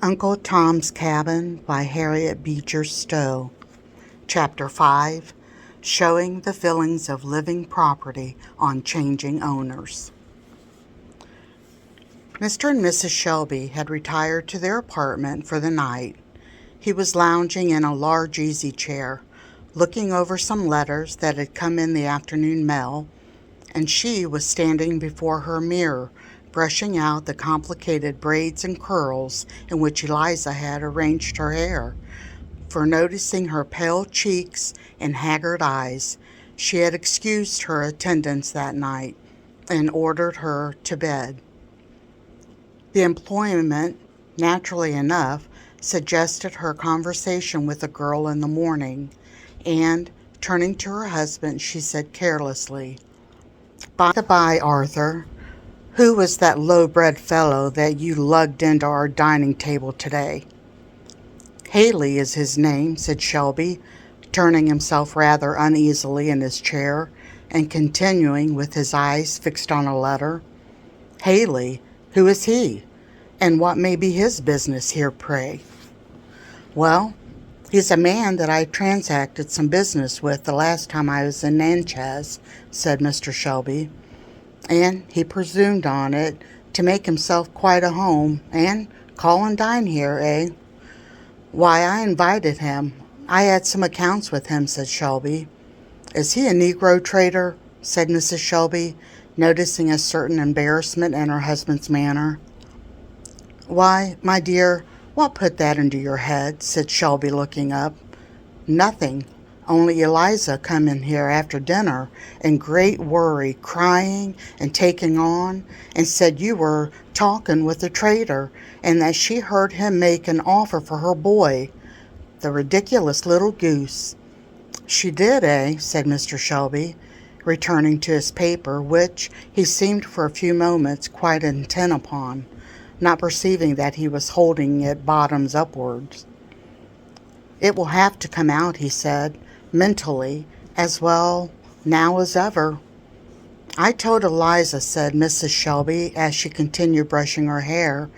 Uncle Tom's Cabin by Harriet Beecher Stowe. Chapter 5. Showing the Feelings of Living Property on Changing Owners. Mr. and Mrs. Shelby had retired to their apartment for the night. He was lounging in a large easy chair, looking over some letters that had come in the afternoon mail, and she was standing before her mirror, brushing out the complicated braids and curls in which Eliza had arranged her hair. For noticing her pale cheeks and haggard eyes, she had excused her attendance that night and ordered her to bed. The employment, naturally enough, suggested her conversation with the girl in the morning, and, turning to her husband, she said carelessly, "By the by, Arthur, who was that low-bred fellow that you lugged into our dining table today?" "Haley is his name," said Shelby, turning himself rather uneasily in his chair and continuing with his eyes fixed on a letter. "Haley? Who is he? And what may be his business here, pray?" "Well, he's a man that I transacted some business with the last time I was in Natchez," said Mr. Shelby, "and he presumed on it to make himself quite a home and call and dine here, eh?" "Why, I invited him. I had some accounts with him," said Shelby. "Is he a Negro trader?" said Mrs. Shelby, noticing a certain embarrassment in her husband's manner. "Why, my dear, what put that into your head?" said Shelby, looking up. "Nothing. Only Eliza come in here after dinner in great worry, crying and taking on, and said you were talking with the trader, and that she heard him make an offer for her boy. The ridiculous little goose." "She did, eh?" said Mr. Shelby, returning to his paper, which he seemed for a few moments quite intent upon, not perceiving that he was holding it bottoms upwards. "It will have to come out," he said, mentally, as well now as ever. "I told Eliza," said Mrs. Shelby, as she continued brushing her hair,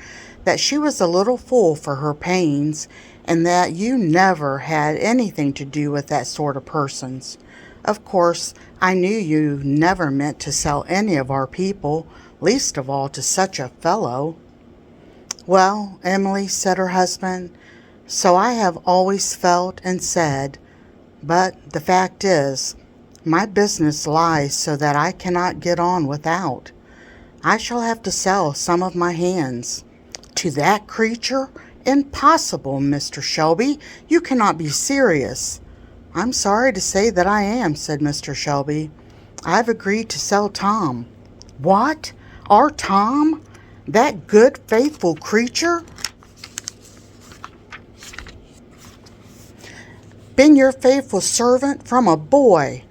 "that she was a little fool for her pains, and that you never had anything to do with that sort of persons. Of course, I knew you never meant to sell any of our people, least of all to such a fellow." "Well, Emily," said her husband, "so I have always felt and said, but the fact is, my business lies so that I cannot get on without. I shall have to sell some of my hands." "To that creature? Impossible, Mr. Shelby. You cannot be serious." "I'm sorry to say that I am," said Mr. Shelby. "I've agreed to sell Tom." "What? Our Tom? That good, faithful creature? Been your faithful servant from a boy.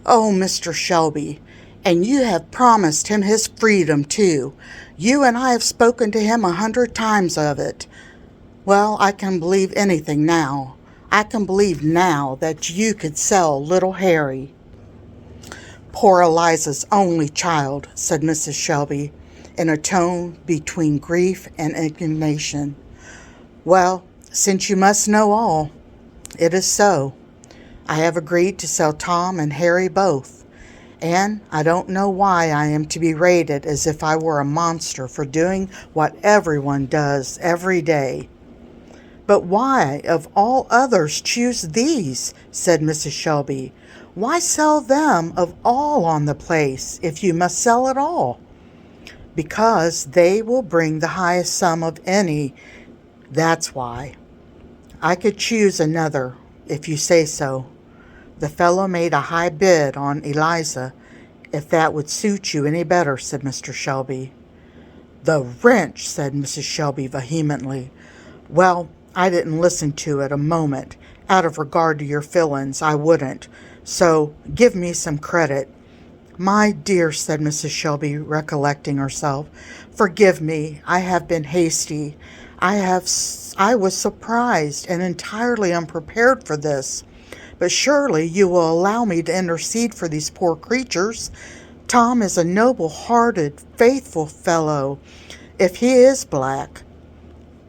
Oh, Mr. Shelby, and you have promised him his freedom, too. You and I have spoken to him 100 times of it. Well, I can believe anything now. I can believe now that you could sell little Harry." "Poor Eliza's only child," said Mrs. Shelby, in a tone between grief and indignation. "Well, since you must know all, it is so. I have agreed to sell Tom and Harry both, and I don't know why I am to be rated as if I were a monster for doing what everyone does every day." "But why, of all others, choose these?" said Mrs. Shelby. "Why sell them of all on the place, if you must sell at all?" "Because they will bring the highest sum of any, that's why. I could choose another, if you say so. The fellow made a high bid on Eliza, if that would suit you any better," said Mr. Shelby. "The wretch!" said Mrs. Shelby vehemently. "Well, I didn't listen to it a moment. Out of regard to your feelings, I wouldn't. So give me some credit." "My dear," said Mrs. Shelby, recollecting herself, "forgive me. I have been hasty. I was surprised and entirely unprepared for this. But surely you will allow me to intercede for these poor creatures. Tom is a noble-hearted, faithful fellow, if he is black."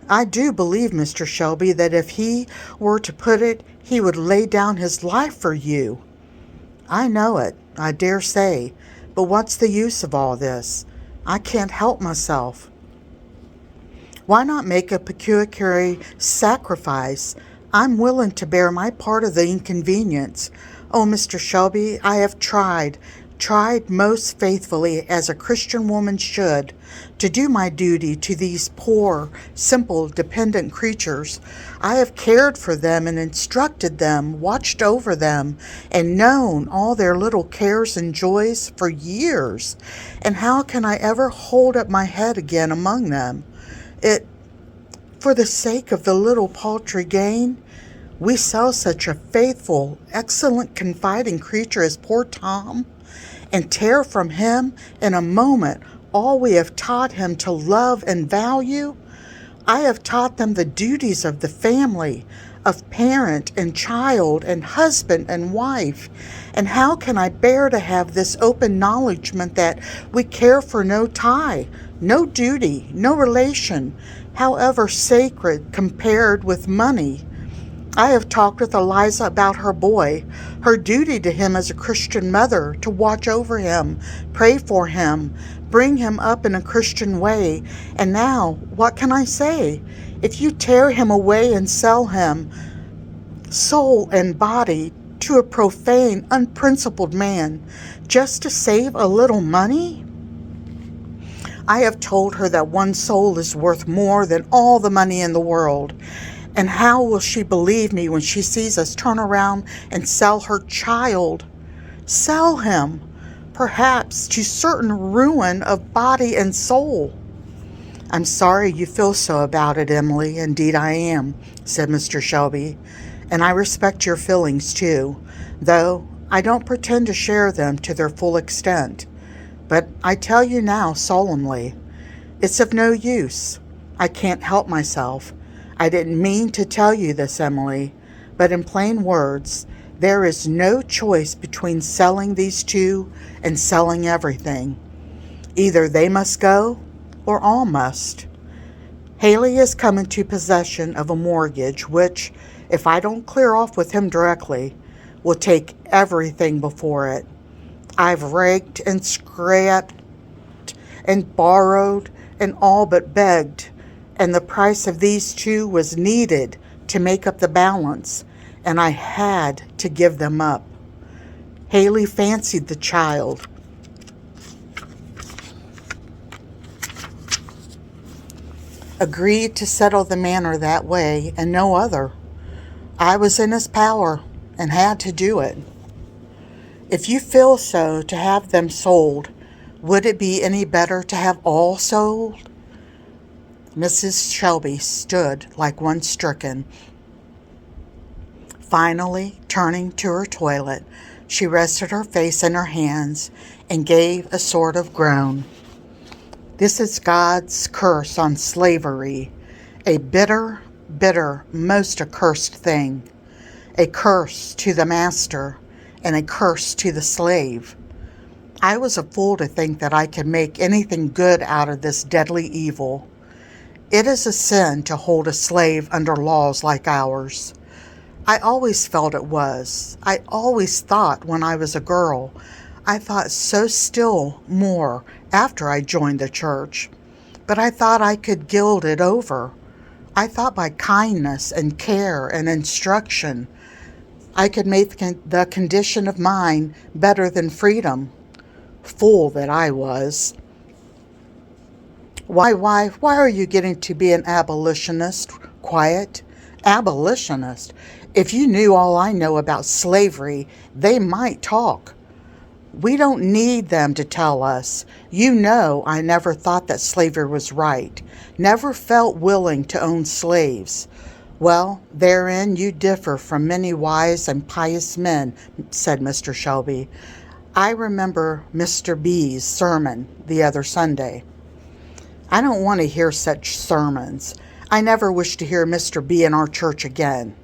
I do believe, Mr. Shelby, that if he were to put it, he would lay down his life for you. I know it, I dare say, but what's the use of all this? I can't help myself. Why not make a pecuniary sacrifice? I'm willing to bear my part of the inconvenience. Oh, Mr. Shelby, I have tried most faithfully as a Christian woman should, to do my duty to these poor, simple, dependent creatures. I have cared for them and instructed them, watched over them, and known all their little cares and joys for years. And how can I ever hold up my head again among them? For the sake of the little paltry gain, we sell such a faithful, excellent, confiding creature as poor Tom, and tear from him in a moment all we have taught him to love and value? I have taught them the duties of the family, of parent and child and husband and wife. And how can I bear to have this open acknowledgement that we care for no tie, no duty, no relation, however sacred, compared with money? I have talked with Eliza about her boy, her duty to him as a Christian mother, to watch over him, pray for him, bring him up in a Christian way. And now, what can I say? If you tear him away and sell him, soul and body, to a profane, unprincipled man, just to save a little money? I have told her that one soul is worth more than all the money in the world. And how will she believe me when she sees us turn around and sell her child? Sell him, perhaps to certain ruin of body and soul. I'm sorry you feel so about it, Emily. Indeed I am, said Mr. Shelby. And I respect your feelings too, though I don't pretend to share them to their full extent. But I tell you now solemnly, it's of no use. I can't help myself. I didn't mean to tell you this, Emily, but in plain words, there is no choice between selling these two and selling everything. Either they must go, or all must. Haley has come into possession of a mortgage which, if I don't clear off with him directly, will take everything before it. I've raked and scraped and borrowed and all but begged, and the price of these two was needed to make up the balance, and I had to give them up. Haley fancied the child. Agreed to settle the matter that way and no other. I was in his power and had to do it. If you feel so to have them sold, would it be any better to have all sold? Mrs. Shelby stood like one stricken. Finally, turning to her toilet, she rested her face in her hands and gave a sort of groan. This is God's curse on slavery, a bitter, bitter, most accursed thing, a curse to the master and a curse to the slave. I was a fool to think that I could make anything good out of this deadly evil. It is a sin to hold a slave under laws like ours. I always felt it was. I always thought when I was a girl. I thought so still more after I joined the church. But I thought I could gild it over. I thought by kindness and care and instruction I could make the condition of mine better than freedom. Fool that I was. Why are you getting to be an abolitionist? Quiet? Abolitionist? If you knew all I know about slavery, they might talk. We don't need them to tell us. You know I never thought that slavery was right. Never felt willing to own slaves. Well, therein you differ from many wise and pious men, said Mr. Shelby. I remember Mr. B's sermon the other Sunday. I don't want to hear such sermons. I never wish to hear Mr. B in our church again.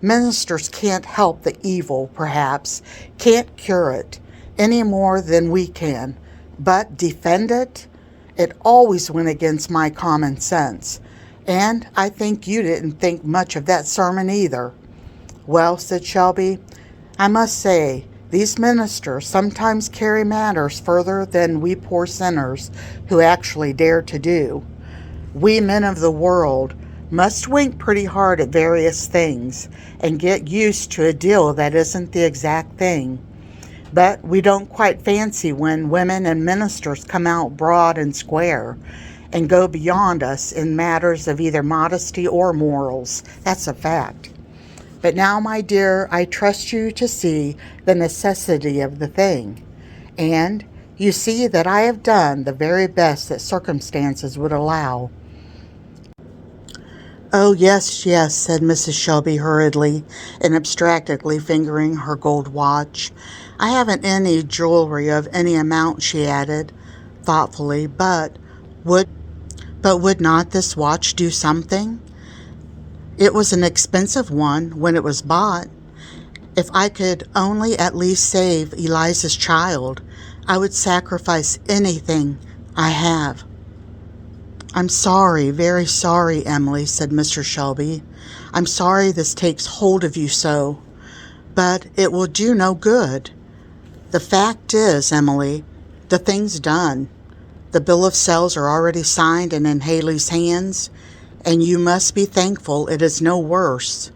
Ministers can't help the evil, perhaps, can't cure it, any more than we can. But defend it? It always went against my common sense. And I think you didn't think much of that sermon either. Well, said Shelby, I must say, these ministers sometimes carry matters further than we poor sinners who actually dare to do. We men of the world must wink pretty hard at various things and get used to a deal that isn't the exact thing. But we don't quite fancy when women and ministers come out broad and square and go beyond us in matters of either modesty or morals. That's a fact. But now, my dear, I trust you to see the necessity of the thing. And you see that I have done the very best that circumstances would allow. Oh, yes, yes, said Mrs. Shelby hurriedly and abstractedly fingering her gold watch. I haven't any jewelry of any amount, she added, thoughtfully, but would not this watch do something? It was an expensive one when it was bought. If I could only at least save Eliza's child, I would sacrifice anything I have. I'm sorry, very sorry, Emily, said Mr. Shelby. I'm sorry this takes hold of you so, but it will do no good. The fact is, Emily, the thing's done. The bill of sales are already signed and in Haley's hands, and you must be thankful it is no worse.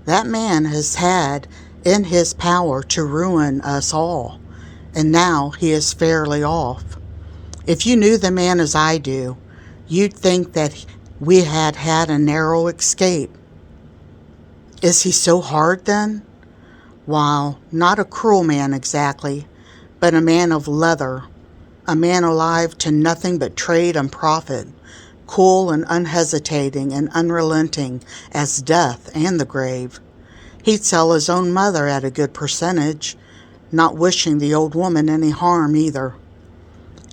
That man has had in his power to ruin us all, and now he is fairly off. If you knew the man as I do, you'd think that we had had a narrow escape. Is he so hard, then? While not a cruel man exactly, but a man of leather, a man alive to nothing but trade and profit, cool and unhesitating and unrelenting as death and the grave. He'd sell his own mother at a good percentage, not wishing the old woman any harm either.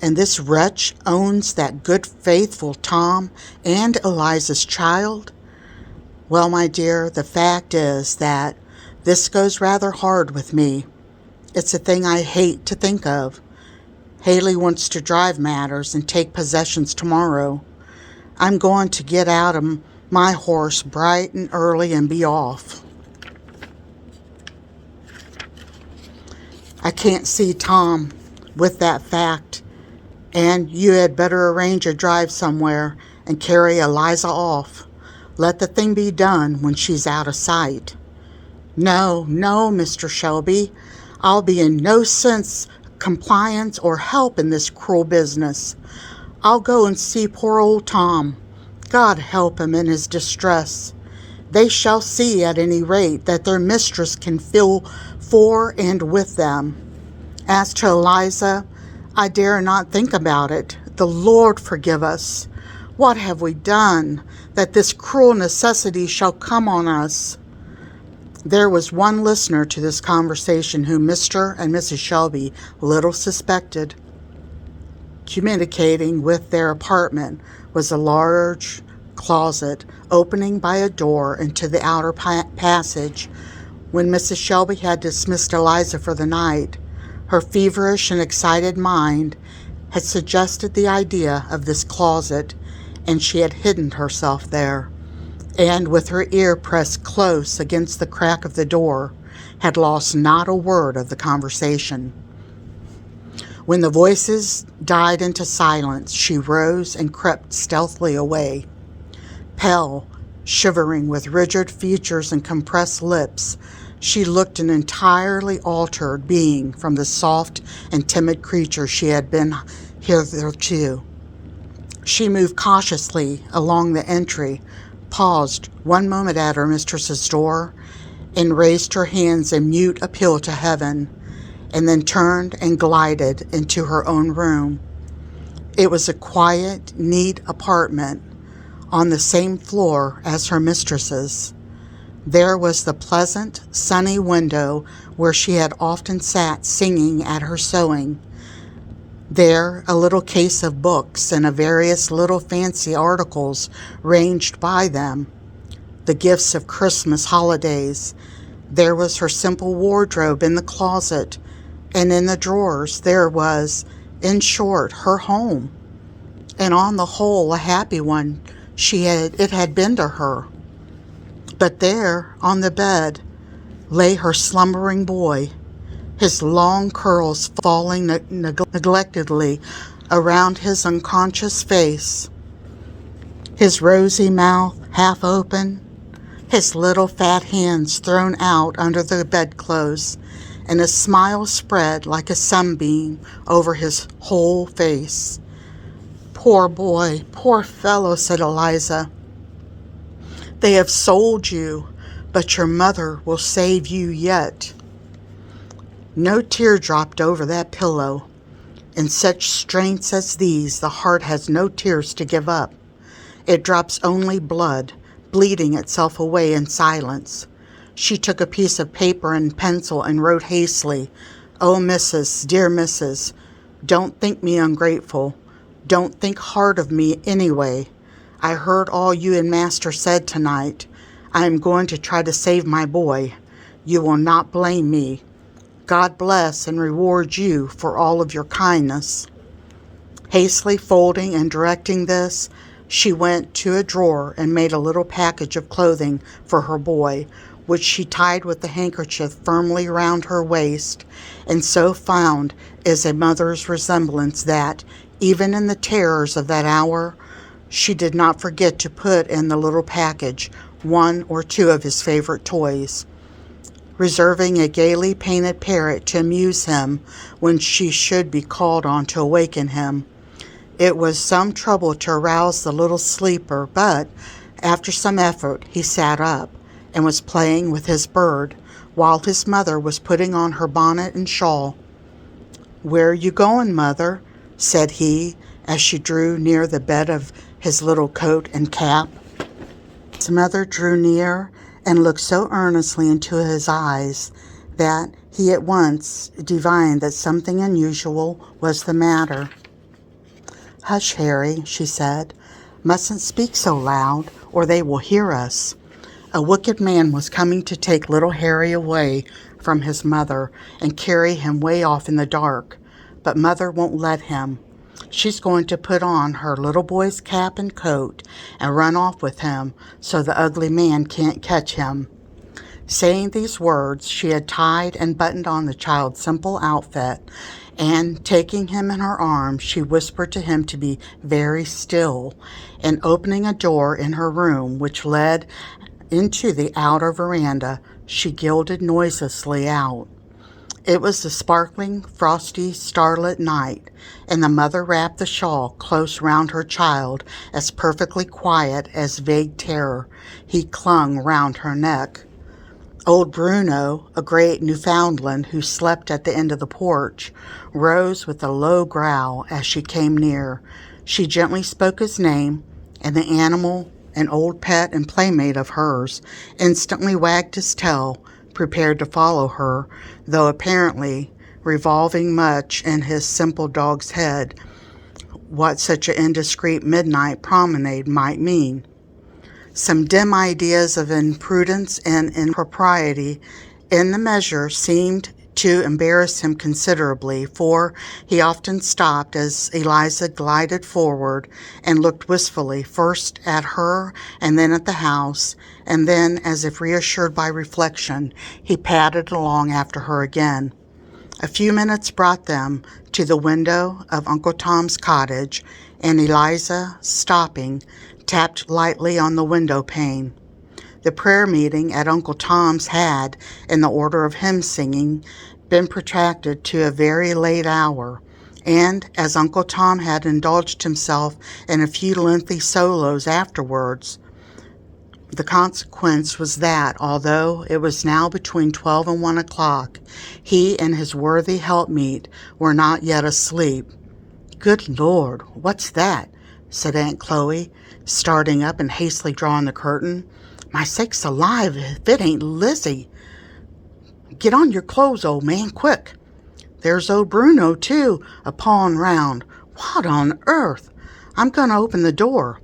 And this wretch owns that good faithful Tom and Eliza's child? Well, my dear, the fact is that this goes rather hard with me. It's a thing I hate to think of. Haley wants to drive matters and take possessions tomorrow. I'm going to get out of my horse bright and early and be off. I can't see Tom with that fact, and you had better arrange a drive somewhere and carry Eliza off. Let the thing be done when she's out of sight. No, no, Mr. Shelby, I'll be in no sense compliance or help in this cruel business. I'll go and see poor old Tom. God help him in his distress. They shall see at any rate that their mistress can feel for and with them. As to Eliza, I dare not think about it. The Lord forgive us. What have we done that this cruel necessity shall come on us? There was one listener to this conversation whom Mr. and Mrs. Shelby little suspected. Communicating with their apartment was a large closet opening by a door into the outer passage. When Mrs. Shelby had dismissed Eliza for the night, her feverish and excited mind had suggested the idea of this closet, and she had hidden herself there, and with her ear pressed close against the crack of the door, had lost not a word of the conversation. When the voices died into silence, she rose and crept stealthily away. Pale, shivering, with rigid features and compressed lips, she looked an entirely altered being from the soft and timid creature she had been hitherto. She moved cautiously along the entry, paused one moment at her mistress's door, and raised her hands in mute appeal to heaven, and then turned and glided into her own room. It was a quiet, neat apartment on the same floor as her mistress's. There was the pleasant, sunny window where she had often sat singing at her sewing. There, a little case of books and of various little fancy articles ranged by them, the gifts of Christmas holidays. There was her simple wardrobe in the closet, and in the drawers there was, in short, her home, and on the whole a happy one, It had been to her. But there, on the bed, lay her slumbering boy, his long curls falling neglectedly around his unconscious face, his rosy mouth half open, his little fat hands thrown out under the bedclothes, and a smile spread like a sunbeam over his whole face. "Poor boy, poor fellow," said Eliza. "They have sold you, but your mother will save you yet." No tear dropped over that pillow. In such straits as these, the heart has no tears to give up. It drops only blood, bleeding itself away in silence. She took a piece of paper and pencil and wrote hastily, "Oh, Mrs., dear Mrs., don't think me ungrateful. Don't think hard of me anyway. I heard all you and Master said tonight. I am going to try to save my boy. You will not blame me. God bless and reward you for all of your kindness." Hastily folding and directing this, she went to a drawer and made a little package of clothing for her boy, which she tied with the handkerchief firmly round her waist, and so found is a mother's resemblance that, even in the terrors of that hour, she did not forget to put in the little package one or two of his favorite toys, reserving a gaily painted parrot to amuse him when she should be called on to awaken him. It was some trouble to arouse the little sleeper, but after some effort he sat up and was playing with his bird while his mother was putting on her bonnet and shawl. "Where are you going, Mother?" said he as she drew near the bed of his little coat and cap. His mother drew near and looked so earnestly into his eyes that he at once divined that something unusual was the matter. "Hush, Harry," she said. "Mustn't speak so loud, or they will hear us." A wicked man was coming to take little Harry away from his mother and carry him way off in the dark, but Mother won't let him. She's going to put on her little boy's cap and coat and run off with him so the ugly man can't catch him. Saying these words, she had tied and buttoned on the child's simple outfit, and taking him in her arms, she whispered to him to be very still, and opening a door in her room which led into the outer veranda, she glided noiselessly out. It was a sparkling, frosty, starlit night, and the mother wrapped the shawl close round her child, as perfectly quiet as vague terror. He clung round her neck. Old Bruno, a great Newfoundland who slept at the end of the porch, rose with a low growl as she came near. She gently spoke his name, and the animal, an old pet and playmate of hers, instantly wagged his tail, prepared to follow her, though apparently revolving much in his simple dog's head what such an indiscreet midnight promenade might mean. Some dim ideas of imprudence and impropriety in the measure seemed to embarrass him considerably, for he often stopped as Eliza glided forward and looked wistfully first at her and then at the house, and then, as if reassured by reflection, he padded along after her again. A few minutes brought them to the window of Uncle Tom's cottage, and Eliza, stopping, tapped lightly on the window pane. The prayer meeting at Uncle Tom's had, in the order of hymn singing, been protracted to a very late hour, and as Uncle Tom had indulged himself in a few lengthy solos afterwards, the consequence was that, although it was now between 12 and 1 o'clock, he and his worthy helpmeet were not yet asleep. "Good Lord, what's that?" said Aunt Chloe, starting up and hastily drawing the curtain. "My sakes alive, if it ain't Lizzie! Get on your clothes, old man, quick! There's old Bruno, too, a pawing round. What on earth? I'm going to open the door."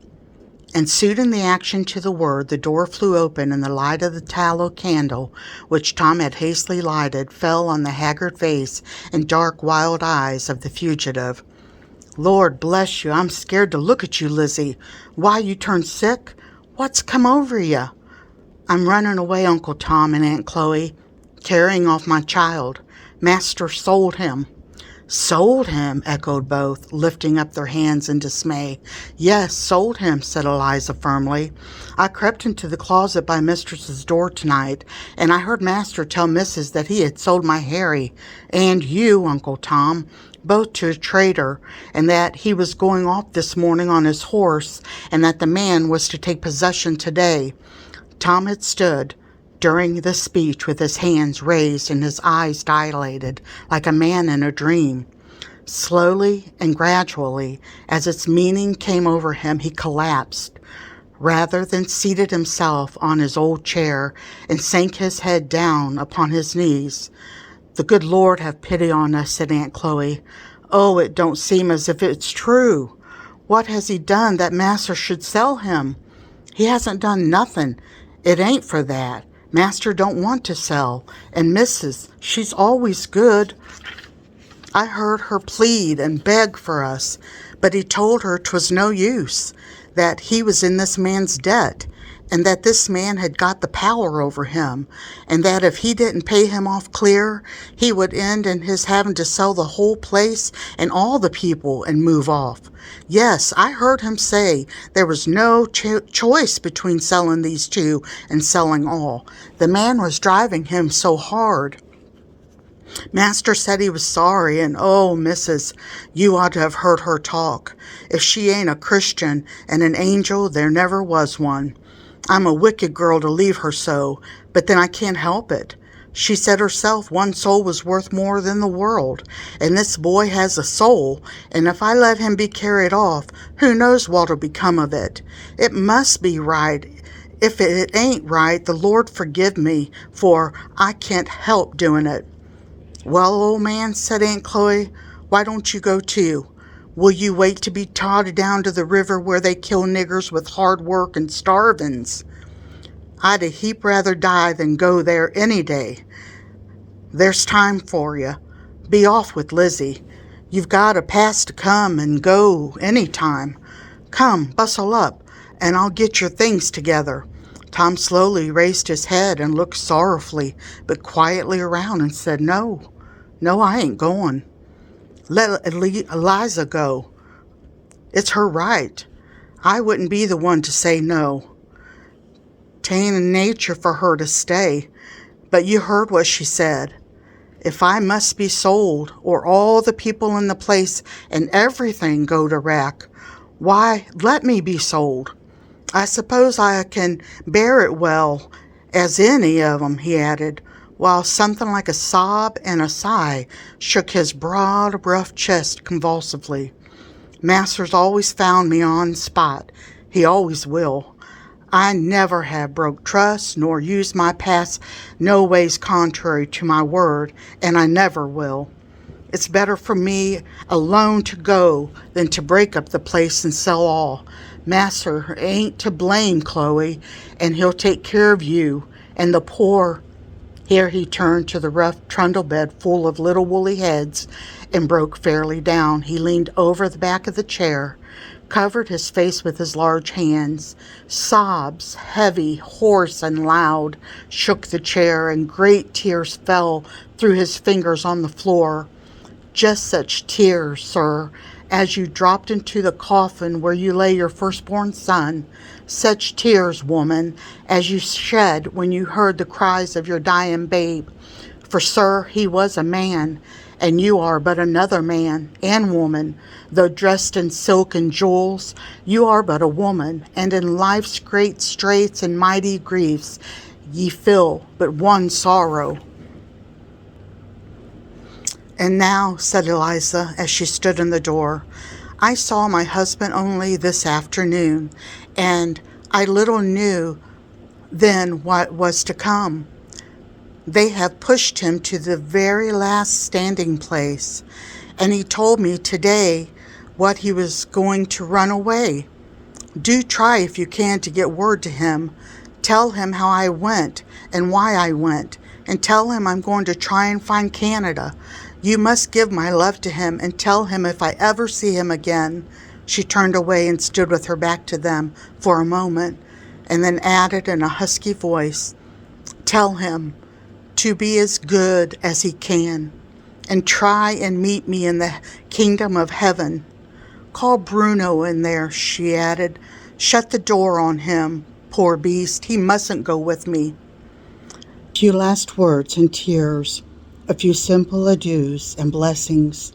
And suiting the action to the word, the door flew open, and the light of the tallow candle, which Tom had hastily lighted, fell on the haggard face and dark, wild eyes of the fugitive. Lord bless you, I'm scared to look at you, Lizzie. Why, you turned sick? What's come over you? I'm running away, Uncle Tom and Aunt Chloe, carrying off my child. Master sold him. Sold him, echoed both, lifting up their hands in dismay. Yes, sold him, said Eliza firmly. I crept into the closet by Mistress's door tonight, and I heard Master tell Missus that he had sold my Harry, and you, Uncle Tom, both to a trader, and that he was going off this morning on his horse, and that the man was to take possession today. Tom had stood during the speech with his hands raised and his eyes dilated like a man in a dream. Slowly and gradually, as its meaning came over him, he collapsed, rather than seated himself on his old chair and sank his head down upon his knees. The good Lord have pity on us, said Aunt Chloe. Oh, it don't seem as if it's true. What has he done that Master should sell him? He hasn't done nothing. It ain't for that. Master don't want to sell, and Missus, she's always good. I heard her plead and beg for us, but he told her 'twas no use, that he was in this man's debt, and that this man had got the power over him, and that if he didn't pay him off clear, he would end in his having to sell the whole place and all the people and move off. Yes, I heard him say there was no choice between selling these two and selling all. The man was driving him so hard. Master said he was sorry, and oh, Missus, you ought to have heard her talk. If she ain't a Christian and an angel, there never was one. I'm a wicked girl to leave her so, but then I can't help it. She said herself one soul was worth more than the world, and this boy has a soul, and if I let him be carried off, who knows what'll become of it. It must be right. If it ain't right, the Lord forgive me, for I can't help doing it. Well, old man, said Aunt Chloe, why don't you go too? Will you wait to be towed down to the river where they kill niggers with hard work and starvin's? I'd a heap rather die than go there any day. There's time for you. Be off with Lizzie. You've got a pass to come and go any time. Come, bustle up, and I'll get your things together. Tom slowly raised his head and looked sorrowfully, but quietly around and said, No, I ain't going. Let Eliza go. It's her right. I wouldn't be the one to say no. 'Tain't in nature for her to stay, but you heard what she said. If I must be sold, or all the people in the place and everything go to wreck, why, let me be sold. I suppose I can bear it well as any of 'em, he added, while something like a sob and a sigh shook his broad, rough chest convulsively. Master's always found me on spot. He always will. I never have broke trust nor used my past no ways contrary to my word, and I never will. It's better for me alone to go than to break up the place and sell all. Master ain't to blame, Chloe, and he'll take care of you and the poor. Here he turned to the rough trundle bed full of little woolly heads and broke fairly down. He leaned over the back of the chair, covered his face with his large hands. Sobs, heavy, hoarse, and loud, shook the chair, and great tears fell through his fingers on the floor. Just such tears, sir, as you dropped into the coffin where you lay your firstborn son. Such tears, woman, as you shed when you heard the cries of your dying babe. For, sir, he was a man, and you are but another man and woman. Though dressed in silk and jewels, you are but a woman, and in life's great straits and mighty griefs ye feel but one sorrow. And now, said Eliza, as she stood in the door, I saw my husband only this afternoon, and I little knew then what was to come. They have pushed him to the very last standing place, and he told me today what he was going to run away. Do try if you can to get word to him. Tell him how I went and why I went, and tell him I'm going to try and find Canada. You must give my love to him and tell him if I ever see him again." She turned away and stood with her back to them for a moment, and then added in a husky voice, "Tell him to be as good as he can, and try and meet me in the kingdom of heaven. Call Bruno in there," she added. "Shut the door on him. Poor beast, he mustn't go with me." A few last words and tears, a few simple adieus and blessings,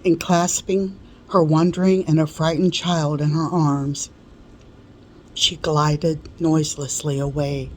and clasping her wondering and affrighted child in her arms, she glided noiselessly away.